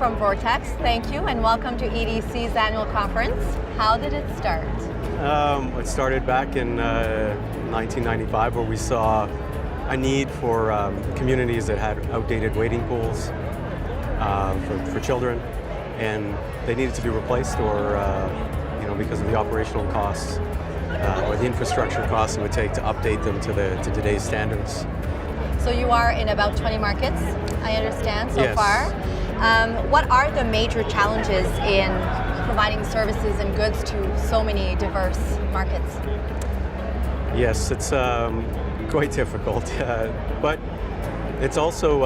from Vortex. Thank you and welcome to EDC's annual conference. How did it start? It started back in 1995 where we saw a need for communities that had outdated wading pools for children, and they needed to be replaced or because of the operational costs or the infrastructure costs it would take to update them to today's standards. So you are in about 20 markets, I understand, so Yes. far. What are the major challenges in providing services and goods to so many diverse markets? Yes, it's quite difficult, but it's also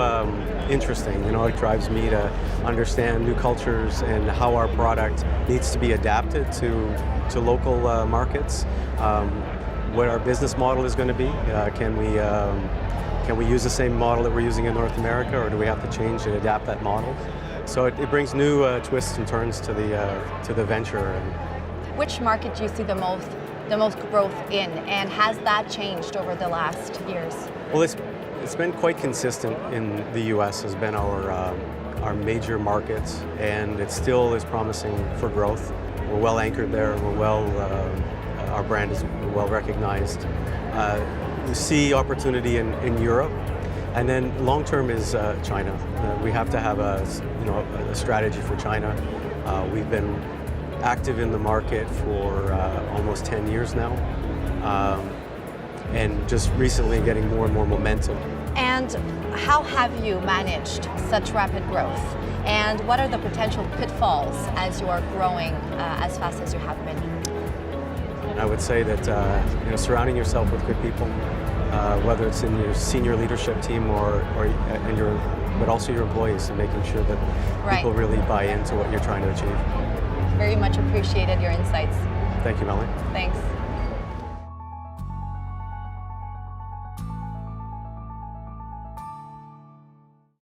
interesting. It drives me to understand new cultures and how our product needs to be adapted to local markets. What our business model is going to be. Can we use the same model that we're using in North America, or do we have to change and adapt that model? So it brings new twists and turns to the venture. Which market do you see the most growth in, and has that changed over the last years? Well, it's been quite consistent. In the U.S. has been our major market, and it still is promising for growth. We're well anchored there. Our brand is well recognized. We see opportunity in Europe, and then long term is China. We have to have a strategy for China. We've been active in the market for almost 10 years now, and just recently getting more and more momentum. And how have you managed such rapid growth? And what are the potential pitfalls as you are growing as fast as you have been? I would say that surrounding yourself with good people, whether it's in your senior leadership team but also your employees, and making sure that people really buy into what you're trying to achieve. Very much appreciated your insights. Thank you, Melanie. Thanks.